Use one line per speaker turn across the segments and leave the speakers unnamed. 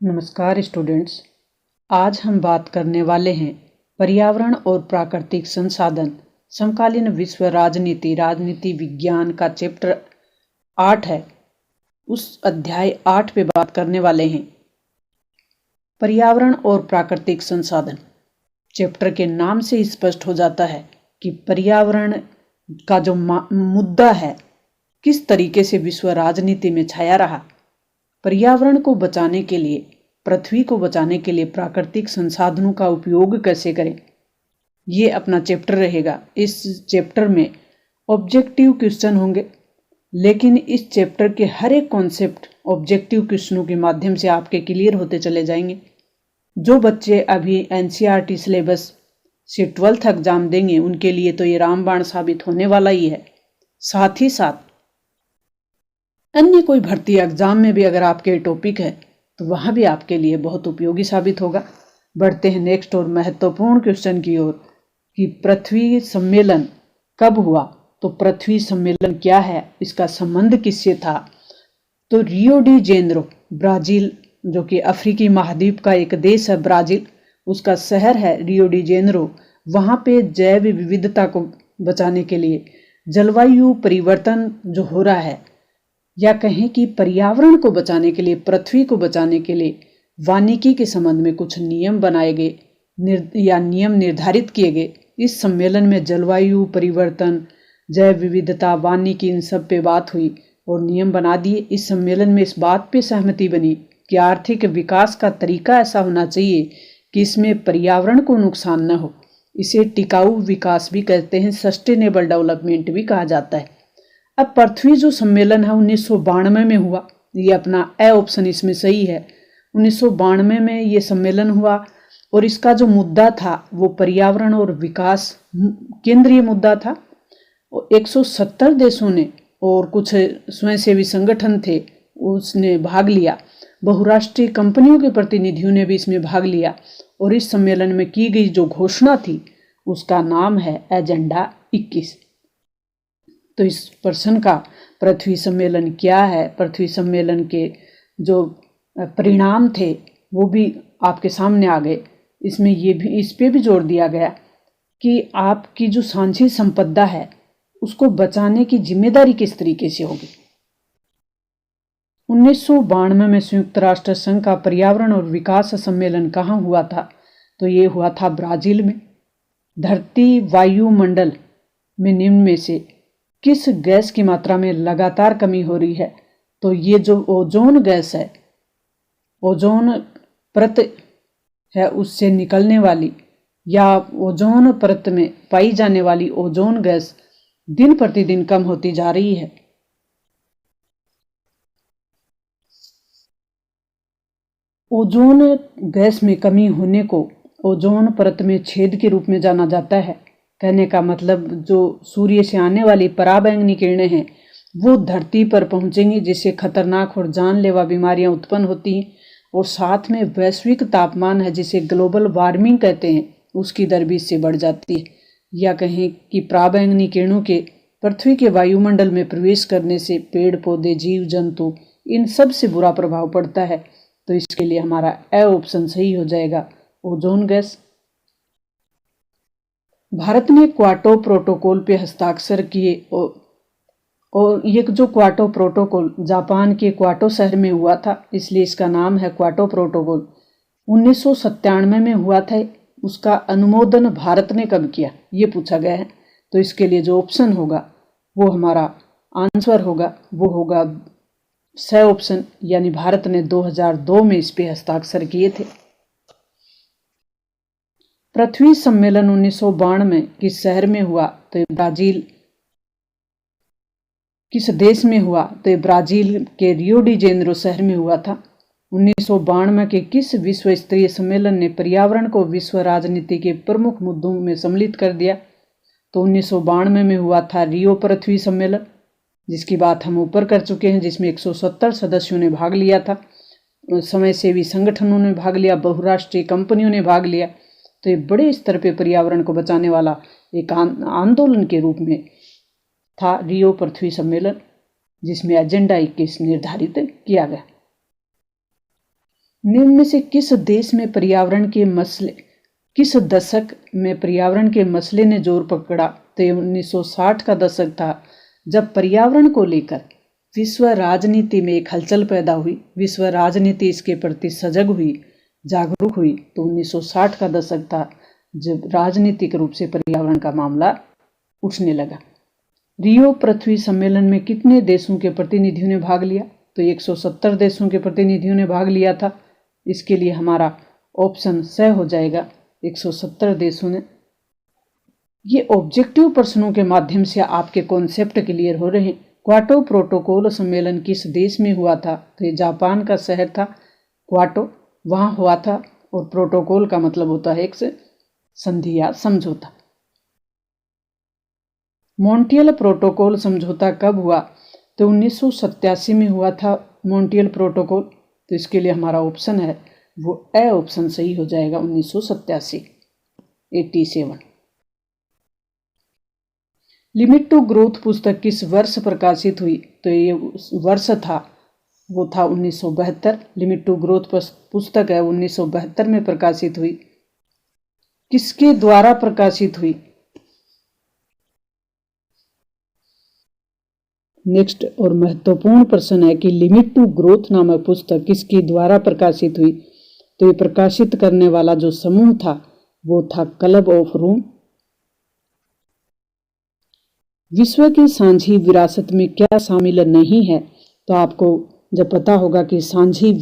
नमस्कार स्टूडेंट्स। आज हम बात करने वाले हैं पर्यावरण और प्राकृतिक संसाधन समकालीन विश्व राजनीति राजनीति विज्ञान का चैप्टर 8 है। उस अध्याय 8 पे बात करने वाले हैं पर्यावरण और प्राकृतिक संसाधन। चैप्टर के नाम से स्पष्ट हो जाता है कि पर्यावरण का जो मुद्दा है किस तरीके से विश्व राजनीति में छाया रहा। पर्यावरण को बचाने के लिए, पृथ्वी को बचाने के लिए प्राकृतिक संसाधनों का उपयोग कैसे करें, ये अपना चैप्टर रहेगा। इस चैप्टर में ऑब्जेक्टिव क्वेश्चन होंगे, लेकिन इस चैप्टर के हर एक कॉन्सेप्ट ऑब्जेक्टिव क्वेश्चनों के माध्यम से आपके क्लियर होते चले जाएंगे। जो बच्चे अभी एनसीईआरटी सिलेबस से 12th एग्जाम देंगे उनके लिए तो ये रामबाण साबित होने वाला ही है। साथ ही साथ अन्य कोई भर्ती एग्जाम में भी अगर आपके टॉपिक है तो वहाँ भी आपके लिए बहुत उपयोगी साबित होगा। बढ़ते हैं नेक्स्ट और महत्वपूर्ण क्वेश्चन की ओर कि पृथ्वी सम्मेलन कब हुआ। तो पृथ्वी सम्मेलन क्या है, इसका संबंध किससे था। तो रियो डी जेनेरो ब्राजील, जो कि अफ्रीकी महाद्वीप का एक देश है ब्राजील, उसका शहर है रियो डी जेनेरो। वहाँ पे जैव विविधता को बचाने के लिए, जलवायु परिवर्तन जो हो रहा है या कहें कि पर्यावरण को बचाने के लिए, पृथ्वी को बचाने के लिए वानिकी के संबंध में कुछ नियम बनाए गए या नियम निर्धारित किए गए। इस सम्मेलन में जलवायु परिवर्तन, जैव विविधता, वानिकी, इन सब पे बात हुई और नियम बना दिए। इस सम्मेलन में इस बात पे सहमति बनी कि आर्थिक विकास का तरीका ऐसा होना चाहिए कि इसमें पर्यावरण को नुकसान न हो। इसे टिकाऊ विकास भी कहते हैं, सस्टेनेबल डेवलपमेंट भी कहा जाता है। अब पृथ्वी जो सम्मेलन है 1992 में हुआ, ये अपना ए ऑप्शन इसमें सही है। 1992 में ये सम्मेलन हुआ और इसका जो मुद्दा था वो पर्यावरण और विकास केंद्रीय मुद्दा था। 170 देशों ने और कुछ स्वयंसेवी संगठन थे उसने भाग लिया। बहुराष्ट्रीय कंपनियों के प्रतिनिधियों ने भी इसमें भाग लिया और इस सम्मेलन में की गई जो घोषणा थी उसका नाम है एजेंडा 21। तो इस प्रश्न का पृथ्वी सम्मेलन क्या है, पृथ्वी सम्मेलन के जो परिणाम थे वो भी आपके सामने आ गए। इसमें ये भी, इस पे भी जोर दिया गया कि आपकी जो सांझी संपदा है उसको बचाने की जिम्मेदारी किस तरीके से होगी। 1992 में संयुक्त राष्ट्र संघ का पर्यावरण और विकास सम्मेलन कहाँ हुआ था। तो ये हुआ था ब्राजील में। धरती वायुमंडल में निम्न में से किस गैस की मात्रा में लगातार कमी हो रही है। तो ये जो ओजोन गैस है, ओजोन परत है, उससे निकलने वाली या ओजोन परत में पाई जाने वाली ओजोन गैस दिन प्रतिदिन कम होती जा रही है। ओजोन गैस में कमी होने को ओजोन परत में छेद के रूप में जाना जाता है। कहने का मतलब जो सूर्य से आने वाली पराबैंगनी किरणें हैं वो धरती पर पहुंचेंगी, जिससे खतरनाक और जानलेवा बीमारियां उत्पन्न होती हैं। और साथ में वैश्विक तापमान है जिसे ग्लोबल वार्मिंग कहते हैं, उसकी दर भी इससे बढ़ जाती है। या कहें कि पराबैंगनी किरणों के पृथ्वी के वायुमंडल में प्रवेश करने से पेड़ पौधे, जीव जंतु, इन सब से बुरा प्रभाव पड़ता है। तो इसके लिए हमारा ए ऑप्शन सही हो जाएगा, ओजोन गैस। भारत ने क्योटो प्रोटोकॉल पे हस्ताक्षर किए और ये जो क्योटो प्रोटोकॉल जापान के क्योटो शहर में हुआ था, इसलिए इसका नाम है क्योटो प्रोटोकॉल। 1997 में हुआ था। उसका अनुमोदन भारत ने कब किया ये पूछा गया है। तो इसके लिए जो ऑप्शन होगा वो हमारा आंसर होगा, वो होगा स ऑप्शन, यानी भारत ने 2002 में इस पे हस्ताक्षर किए थे। पृथ्वी सम्मेलन 1992 किस शहर में हुआ। तो ब्राजील। किस देश में हुआ। तो ब्राजील के रियो डी जेनेरो शहर में हुआ था। 1992 के किस विश्व स्तरीय सम्मेलन ने पर्यावरण को विश्व राजनीति के प्रमुख मुद्दों में सम्मिलित कर दिया। तो 1992 में हुआ था रियो पृथ्वी सम्मेलन, जिसकी बात हम ऊपर कर चुके हैं, जिसमें 170 सदस्यों ने भाग लिया था। स्वयंसेवी संगठनों ने भाग लिया, बहुराष्ट्रीय कंपनियों ने भाग लिया। तो ये बड़े स्तर पे पर्यावरण को बचाने वाला एक आंदोलन के रूप में था रियो पृथ्वी सम्मेलन, जिसमें एजेंडा 21 निर्धारित किया गया। निम्न में से किस दशक में पर्यावरण के मसले ने जोर पकड़ा? तो ये 1960 का दशक था, जब पर्यावरण को लेकर विश्व राजनीति में एक हलचल पैदा हुई। विश्व राजनीति इसके प्रति सजग हुई, जागरूक हुई। तो 1960 का दशक था जब राजनीतिक रूप से पर्यावरण का मामला उठने लगा। रियो पृथ्वी सम्मेलन में कितने देशों के प्रतिनिधियों ने भाग लिया? तो 170 देशों के प्रतिनिधियों ने भाग लिया था। इसके लिए हमारा ऑप्शन स हो जाएगा, 170 देशों ने। ये ऑब्जेक्टिव प्रश्नों के माध्यम से आपके कॉन्सेप्ट क्लियर हो रहे हैं। क्योटो प्रोटोकॉल सम्मेलन किस देश में हुआ था? तो ये जापान का शहर था क्योटो, वहाँ हुआ था। और प्रोटोकॉल का मतलब होता है एक संधि या समझौता। मॉन्ट्रियल प्रोटोकॉल समझौता कब हुआ? तो 1987 में हुआ था मॉन्ट्रियल प्रोटोकॉल। तो इसके लिए हमारा ऑप्शन है वो ए ऑप्शन सही हो जाएगा, 1987, 87। लिमिट टू ग्रोथ पुस्तक किस वर्ष प्रकाशित हुई? तो ये वर्ष था वो था 1972। लिमिट टू ग्रोथ पुस्तक है 1972 में प्रकाशित हुई। किसके द्वारा प्रकाशित हुई? नेक्स्ट और महत्वपूर्ण प्रश्न है कि लिमिट टू ग्रोथ नामक पुस्तक किसके द्वारा प्रकाशित हुई? तो ये प्रकाशित करने वाला जो समूह था वो था क्लब ऑफ रोम। विश्व की साझी विरासत में क्या शामिल नहीं है? तो आपको जब पता होगा कि साझी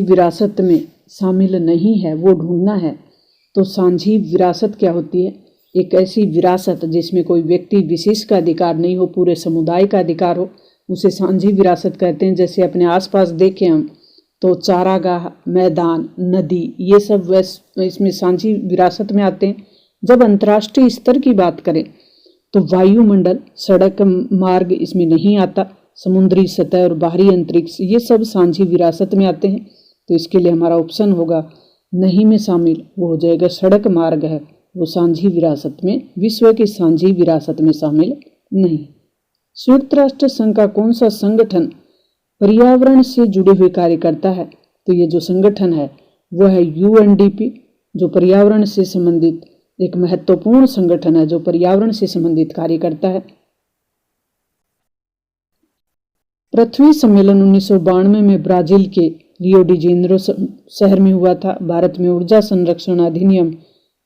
विरासत में शामिल नहीं है वो ढूंढना है। तो साझी विरासत क्या होती है? एक ऐसी विरासत जिसमें कोई व्यक्ति विशेष का अधिकार नहीं हो, पूरे समुदाय का अधिकार हो, उसे साझी विरासत कहते हैं। जैसे अपने आसपास देखें हम तो चारागाह, मैदान, नदी, ये सब इसमें साझी विरासत में आते हैं। जब अंतर्राष्ट्रीय स्तर की बात करें तो वायुमंडल, सड़क मार्ग इसमें नहीं आता। समुद्री सतह और बाहरी अंतरिक्ष ये सब साझी विरासत में आते हैं। तो इसके लिए हमारा ऑप्शन होगा नहीं में शामिल, वो हो जाएगा सड़क मार्ग है, वो साझी विरासत में, विश्व की साझी विरासत में शामिल नहीं। संयुक्त राष्ट्र संघ का कौन सा संगठन पर्यावरण से जुड़े हुए कार्य करता है? तो ये जो संगठन है वो है यूएनडीपी, जो पर्यावरण से संबंधित एक महत्वपूर्ण संगठन है जो पर्यावरण से संबंधित कार्य करता है। पृथ्वी सम्मेलन 1992 में ब्राजील के रियो डी जेनेरो शहर में हुआ था। भारत में ऊर्जा संरक्षण अधिनियम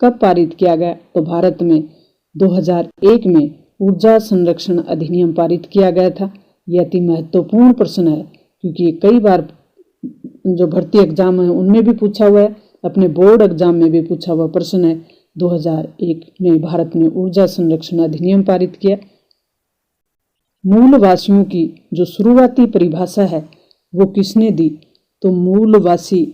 कब पारित किया गया? तो भारत में 2001 में ऊर्जा संरक्षण अधिनियम पारित किया गया था। यह अति महत्वपूर्ण प्रश्न है क्योंकि कई बार जो भर्ती एग्जाम है उनमें भी पूछा हुआ है, अपने बोर्ड एग्जाम में भी पूछा हुआ प्रश्न है। 2001 में भारत ने ऊर्जा संरक्षण अधिनियम पारित किया। मूलवासियों की जो शुरुआती परिभाषा है वो किसने दी? तो मूलवासी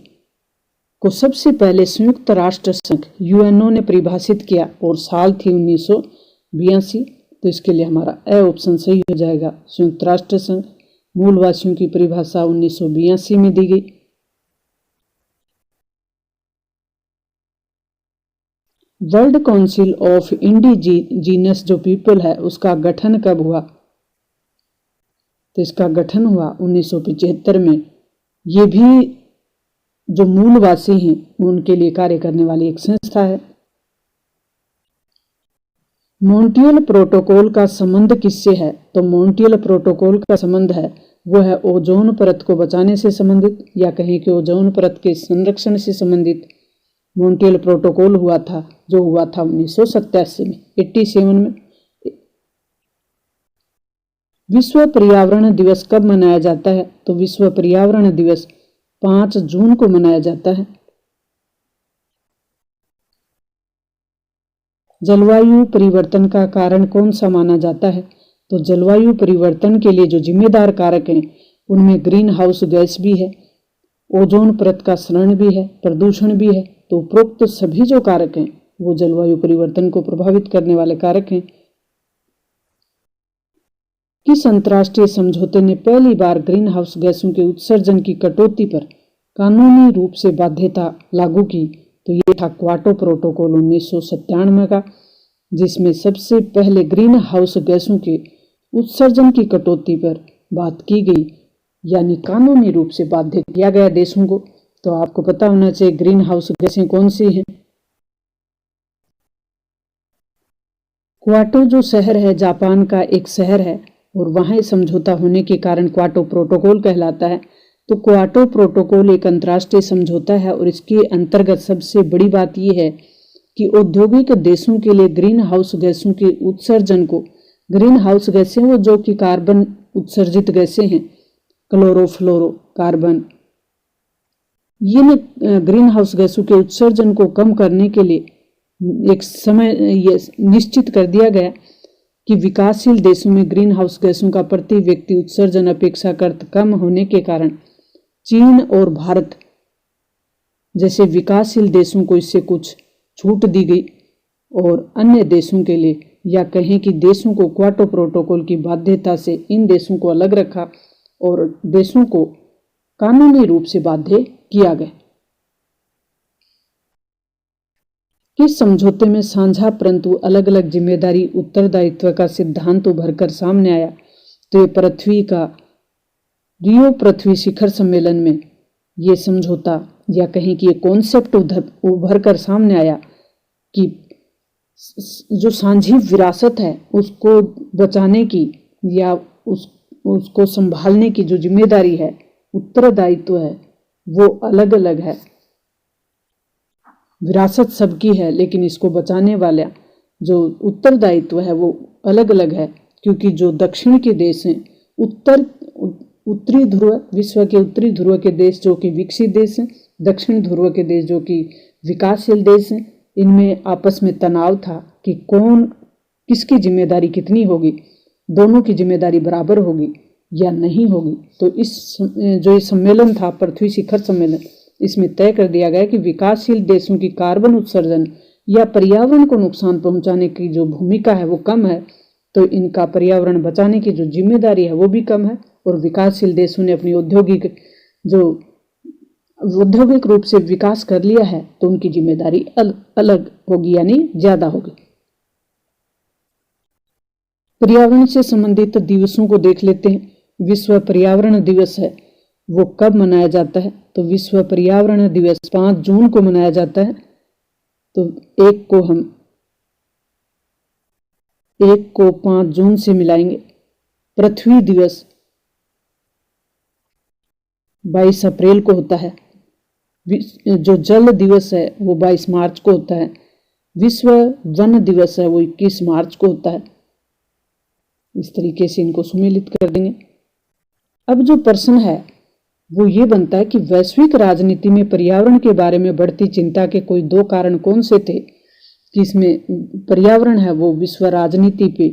को सबसे पहले संयुक्त राष्ट्र संघ यूएनओ ने परिभाषित किया और साल थी 1982। तो इसके लिए हमारा ए ऑप्शन सही हो जाएगा, संयुक्त राष्ट्र संघ। मूलवासियों की परिभाषा 1982 में दी गई। वर्ल्ड काउंसिल ऑफ इंडिजीनस जो पीपल है उसका गठन कब हुआ? तो इसका गठन हुआ 1975 में। ये भी जो मूलवासी हैं उनके लिए कार्य करने वाली एक संस्था है। मॉन्ट्रियल प्रोटोकॉल का संबंध किससे है? तो मॉन्ट्रियल प्रोटोकॉल का संबंध है वो है ओजोन परत को बचाने से संबंधित, या कहें कि ओजोन परत के संरक्षण से संबंधित मॉन्ट्रियल प्रोटोकॉल हुआ था, जो हुआ था 1987 में, 87 में। विश्व पर्यावरण दिवस कब मनाया जाता है? तो विश्व पर्यावरण दिवस 5 जून को मनाया जाता है। जलवायु परिवर्तन का कारण कौन सा माना जाता है? तो जलवायु परिवर्तन के लिए जो जिम्मेदार कारक हैं उनमें ग्रीन हाउस गैस भी है, ओजोन परत का क्षरण भी है, प्रदूषण भी है। तो उपरोक्त सभी जो कारक हैं वो जलवायु परिवर्तन को प्रभावित करने वाले कारक हैं। किस अंतर्राष्ट्रीय समझौते ने पहली बार ग्रीन हाउस गैसों के उत्सर्जन की कटौती पर कानूनी रूप से बाध्यता लागू की? तो ये था क्योटो प्रोटोकॉल 1997 का, जिसमें सबसे पहले ग्रीन हाउस गैसों के उत्सर्जन की कटौती पर बात की गई। यानी कानूनी रूप से बाध्य किया गया देशों को। तो आपको पता होना चाहिए ग्रीन हाउस गैसें कौन सी हैं। क्योटो जो शहर है जापान का एक शहर है और वहाँ समझौता होने के कारण क्योटो प्रोटोकॉल कहलाता है। तो क्योटो प्रोटोकॉल एक अंतर्राष्ट्रीय समझौता है और इसके अंतर्गत सबसे बड़ी बात यह है कि औद्योगिक देशों के लिए ग्रीन हाउस गैसों के उत्सर्जन को, ग्रीन हाउस गैसें वो जो कि कार्बन उत्सर्जित गैसें हैं, क्लोरोफ्लोरो कार्बन, इन ग्रीन हाउस गैसों के उत्सर्जन को कम करने के लिए एक समय ये निश्चित कर दिया गया कि विकासशील देशों में ग्रीन हाउस गैसों का प्रति व्यक्ति उत्सर्जन अपेक्षाकृत कम होने के कारण चीन और भारत जैसे विकासशील देशों को इससे कुछ छूट दी गई और अन्य देशों के लिए, या कहें कि देशों को क्योटो प्रोटोकॉल की बाध्यता से इन देशों को अलग रखा और देशों को कानूनी रूप से बाध्य किया गया। इस समझौते में साझा परंतु अलग अलग जिम्मेदारी उत्तरदायित्व का सिद्धांत उभर कर सामने आया। तो ये पृथ्वी का रियो पृथ्वी शिखर सम्मेलन में ये समझौता, या कहें कि ये कॉन्सेप्ट उभर कर सामने आया कि जो साझी विरासत है उसको बचाने की या उसको संभालने की जो जिम्मेदारी है, उत्तरदायित्व है, वो अलग अलग है। विरासत सबकी है लेकिन इसको बचाने वाला जो उत्तरदायित्व है वो अलग अलग है, क्योंकि जो दक्षिण के देश हैं, उत्तरी ध्रुव, विश्व के उत्तरी ध्रुव के देश जो कि विकसित देश हैं, दक्षिण ध्रुव के देश जो कि विकासशील देश हैं, इनमें आपस में तनाव था कि कौन किसकी जिम्मेदारी कितनी होगी, दोनों की जिम्मेदारी बराबर होगी या नहीं होगी। तो इस जो ये सम्मेलन था पृथ्वी शिखर सम्मेलन, इसमें तय कर दिया गया कि विकासशील देशों की कार्बन उत्सर्जन या पर्यावरण को नुकसान पहुंचाने की जो भूमिका है वो कम है, तो इनका पर्यावरण बचाने की जो जिम्मेदारी है वो भी कम है। और विकासशील देशों ने अपनी औद्योगिक रूप से विकास कर लिया है तो उनकी जिम्मेदारी अलग होगी, यानी ज्यादा होगी। पर्यावरण से संबंधित दिवसों को देख लेते हैं। विश्व पर्यावरण दिवस है वो कब मनाया जाता है? तो विश्व पर्यावरण दिवस 5 जून को मनाया जाता है। तो एक को 5 जून से मिलाएंगे। पृथ्वी दिवस 22 अप्रैल को होता है। जो जल दिवस है वो 22 मार्च को होता है। विश्व वन दिवस है वो 21 मार्च को होता है। इस तरीके से इनको सुमेलित कर देंगे। अब जो प्रश्न है वो ये बनता है कि वैश्विक राजनीति में पर्यावरण के बारे में बढ़ती चिंता के कोई 2 कारण कौन से थे कि इसमें पर्यावरण है वो विश्व राजनीति पे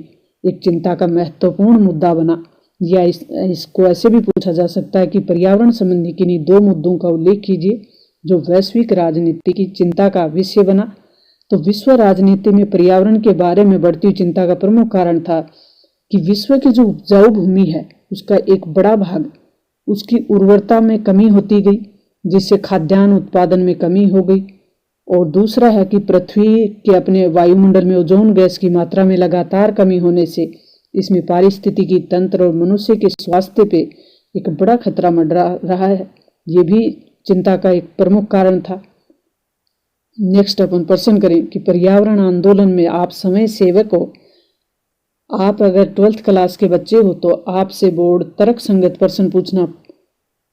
एक चिंता का महत्वपूर्ण मुद्दा बना। या इसको ऐसे भी पूछा जा सकता है कि पर्यावरण संबंधी किन्हीं 2 मुद्दों का उल्लेख कीजिए जो वैश्विक राजनीति की चिंता का विषय बना। तो विश्व राजनीति में पर्यावरण के बारे में बढ़ती चिंता का प्रमुख कारण था कि विश्व की जो उपजाऊ भूमि है उसका एक बड़ा भाग उसकी उर्वरता में कमी होती गई, जिससे खाद्यान्न उत्पादन में कमी हो गई। और दूसरा है कि पृथ्वी के अपने वायुमंडल में ओजोन गैस की मात्रा में लगातार कमी होने से इसमें पारिस्थितिकी तंत्र और मनुष्य के स्वास्थ्य पे एक बड़ा खतरा मंडरा रहा है। ये भी चिंता का एक प्रमुख कारण था। नेक्स्ट अपन प्रश्न करें कि पर्यावरण आंदोलन में आप समय सेवक हो। आप अगर 12th क्लास के बच्चे हो तो आपसे बोर्ड तर्क संगत प्रश्न पूछना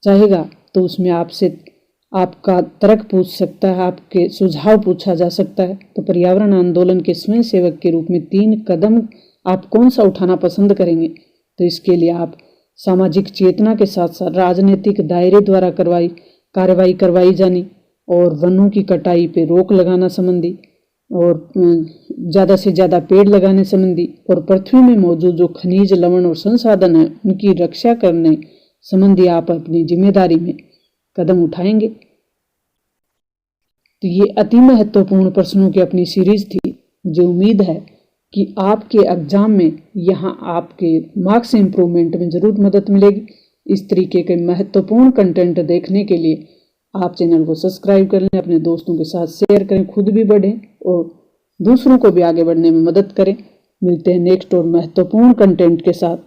चाहेगा तो उसमें आपसे आपका तर्क पूछ सकता है, आपके सुझाव पूछा जा सकता है। तो पर्यावरण आंदोलन के स्वयं सेवक के रूप में 3 कदम आप कौन सा उठाना पसंद करेंगे? तो इसके लिए आप सामाजिक चेतना के साथ साथ राजनीतिक दायरे द्वारा कार्रवाई करवाई जानी और वनों की कटाई पे रोक लगाना संबंधी और ज़्यादा से ज़्यादा पेड़ लगाने संबंधी और पृथ्वी में मौजूद जो खनिज लवण और संसाधन है उनकी रक्षा करने संबंधी आप अपनी जिम्मेदारी में कदम उठाएंगे। तो ये अति महत्वपूर्ण प्रश्नों की अपनी सीरीज थी। मुझे उम्मीद है कि आपके एग्जाम में यहाँ आपके मार्क्स इम्प्रूवमेंट में ज़रूर मदद मिलेगी। इस तरीके के महत्वपूर्ण कंटेंट देखने के लिए आप चैनल को सब्सक्राइब कर लें, अपने दोस्तों के साथ शेयर करें, खुद भी बढ़ें और दूसरों को भी आगे बढ़ने में मदद करें। मिलते हैं नेक्स्ट और महत्वपूर्ण कंटेंट के साथ।